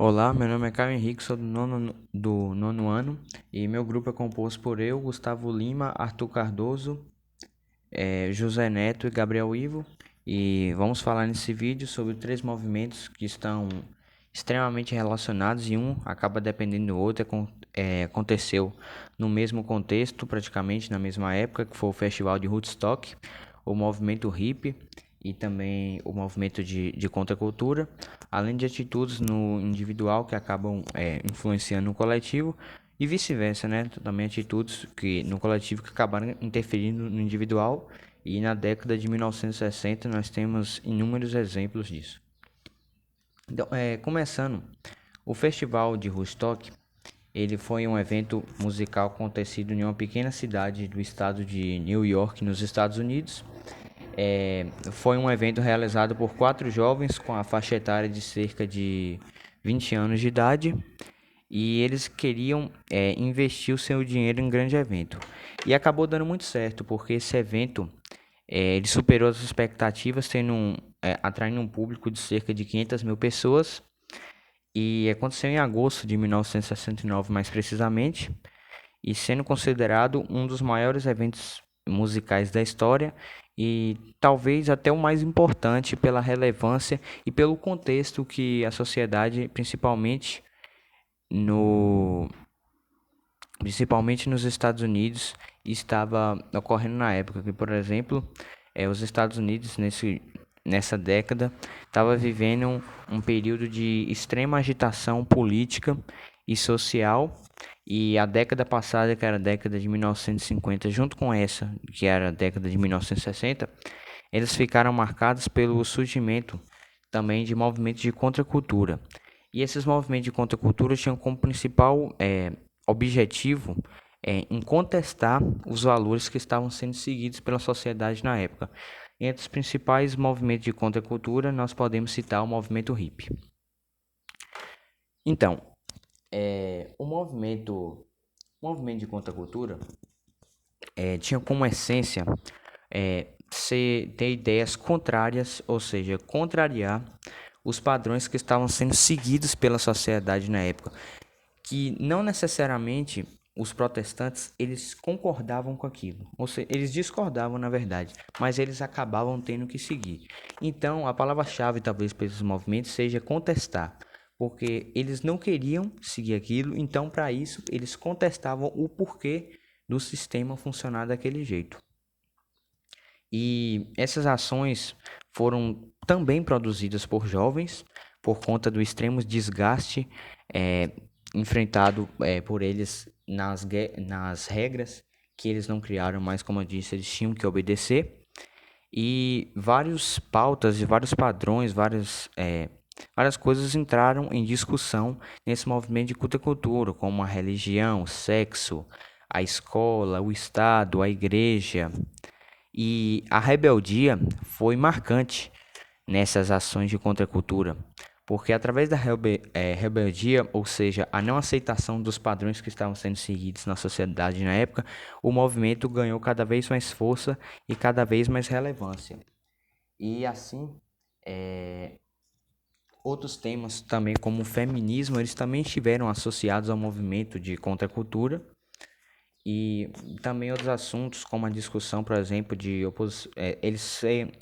Olá, meu nome é Caio Henrique, sou do nono ano e meu grupo é composto por eu, Gustavo Lima, Arthur Cardoso, José Neto e Gabriel Ivo. E vamos falar nesse vídeo sobre três movimentos que estão extremamente relacionados e um acaba dependendo do outro. Aconteceu no mesmo contexto, praticamente na mesma época, que foi o Festival de Woodstock, o movimento hippie e também o movimento de contracultura, além de atitudes no individual que acabam influenciando no coletivo e vice-versa, né? Também atitudes que no coletivo que acabaram interferindo no individual, e na década de 1960 nós temos inúmeros exemplos disso. Então, começando, o Festival de Woodstock, ele foi um evento musical acontecido em uma pequena cidade do estado de New York, nos Estados Unidos. Foi um evento realizado por quatro jovens com a faixa etária de cerca de 20 anos de idade, e eles queriam investir o seu dinheiro em um grande evento. E acabou dando muito certo, porque esse evento ele superou as expectativas, atraindo um público de cerca de 500 mil pessoas. E aconteceu em agosto de 1969, mais precisamente, e sendo considerado um dos maiores eventos musicais da história e talvez até o mais importante pela relevância e pelo contexto que a sociedade, no, principalmente nos Estados Unidos, estava ocorrendo na época. Que, por exemplo, os Estados Unidos nessa década estava vivendo um período de extrema agitação política e social, e a década passada, que era a década de 1950, junto com essa, que era a década de 1960, eles ficaram marcados pelo surgimento também de movimentos de contracultura. E esses movimentos de contracultura tinham como principal objetivo em contestar os valores que estavam sendo seguidos pela sociedade na época. Entre os principais movimentos de contracultura, nós podemos citar o movimento hippie. Então, o movimento de contracultura tinha como essência ter ideias contrárias, ou seja, contrariar os padrões que estavam sendo seguidos pela sociedade na época, que não necessariamente os protestantes eles concordavam com aquilo, ou seja, eles discordavam na verdade, mas eles acabavam tendo que seguir. Então, a palavra-chave talvez para esses movimentos seja contestar, porque eles não queriam seguir aquilo, então para isso eles contestavam o porquê do sistema funcionar daquele jeito. E essas ações foram também produzidas por jovens, por conta do extremo desgaste é, enfrentado por eles nas regras que eles não criaram, mas como eu disse, eles tinham que obedecer. E vários pautas e vários padrões, várias coisas entraram em discussão nesse movimento de cultura, como a religião, o sexo, a escola, o Estado, a igreja. E a rebeldia foi marcante nessas ações de contracultura, porque através da rebeldia, ou seja, a não aceitação dos padrões que estavam sendo seguidos na sociedade na época, o movimento ganhou cada vez mais força e cada vez mais relevância. E assim, outros temas também como o feminismo, eles também estiveram associados ao movimento de contracultura. E também outros assuntos, como a discussão, por exemplo,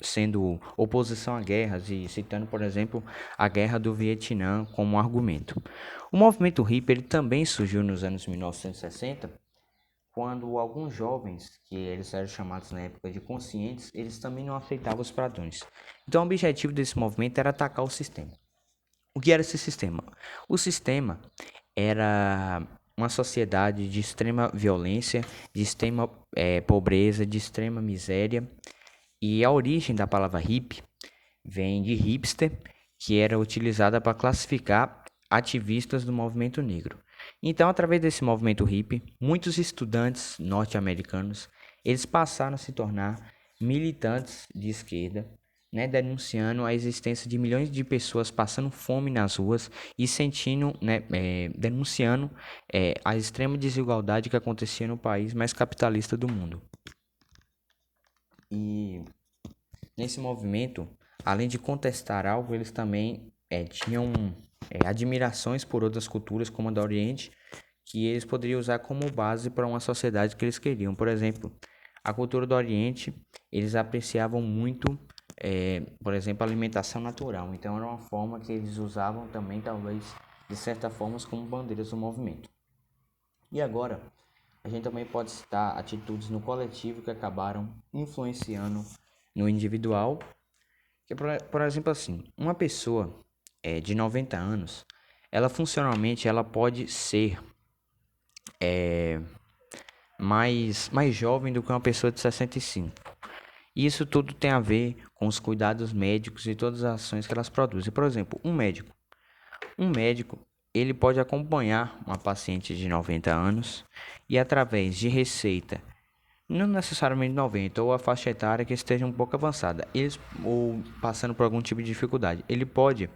sendo oposição a guerras e citando, por exemplo, a guerra do Vietnã como argumento. O movimento hippie ele também surgiu nos anos 1960, quando alguns jovens, que eles eram chamados na época de conscientes, eles também não aceitavam os padrões. Então, o objetivo desse movimento era atacar o sistema. O que era esse sistema? O sistema era uma sociedade de extrema violência, de extrema pobreza, de extrema miséria. E a origem da palavra hippie vem de hipster, que era utilizada para classificar ativistas do movimento negro. Então, através desse movimento hippie, muitos estudantes norte-americanos eles passaram a se tornar militantes de esquerda, né, denunciando a existência de milhões de pessoas passando fome nas ruas e sentindo, né, denunciando a extrema desigualdade que acontecia no país mais capitalista do mundo. E nesse movimento, além de contestar algo, eles também tinham admirações por outras culturas, como a do Oriente, que eles poderiam usar como base para uma sociedade que eles queriam. Por exemplo, a cultura do Oriente, eles apreciavam muito, por exemplo, a alimentação natural. Então, era uma forma que eles usavam também, talvez, de certa forma, como bandeiras do movimento. E agora, a gente também pode citar atitudes no coletivo que acabaram influenciando no individual. Que, por exemplo, assim, uma pessoa de 90 anos, ela funcionalmente ela pode ser mais jovem do que uma pessoa de 65. E isso tudo tem a ver com os cuidados médicos e todas as ações que elas produzem. Por exemplo, um médico, ele pode acompanhar uma paciente de 90 anos e através de receita, não necessariamente 90 ou a faixa etária que esteja um pouco avançada, ou passando por algum tipo de dificuldade, ele pode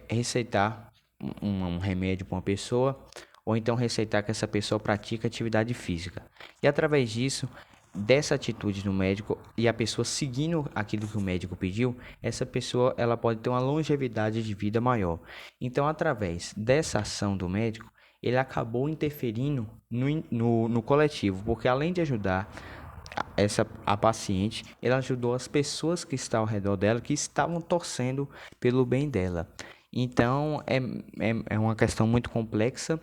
receitar um remédio para uma pessoa, ou então receitar que essa pessoa pratique atividade física. E através disso, dessa atitude do médico e a pessoa seguindo aquilo que o médico pediu, essa pessoa ela pode ter uma longevidade de vida maior. Então, através dessa ação do médico, ele acabou interferindo no coletivo, porque além de ajudar a paciente, ele ajudou as pessoas que estão ao redor dela, que estavam torcendo pelo bem dela. Então, é uma questão muito complexa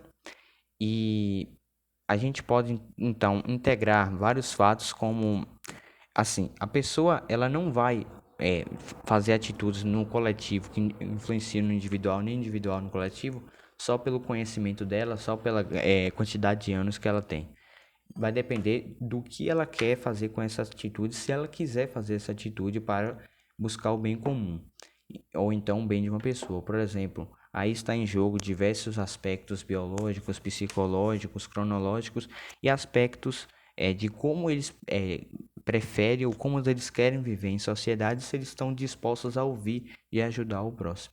e a gente pode, então, integrar vários fatos como, assim, a pessoa, ela não vai fazer atitudes no coletivo que influenciam no individual, nem individual no coletivo, só pelo conhecimento dela, só pela quantidade de anos que ela tem. Vai depender do que ela quer fazer com essa atitude, se ela quiser fazer essa atitude para buscar o bem comum, ou então o bem de uma pessoa. Por exemplo, aí está em jogo diversos aspectos biológicos, psicológicos, cronológicos e aspectos de como eles preferem ou como eles querem viver em sociedade, se eles estão dispostos a ouvir e ajudar o próximo.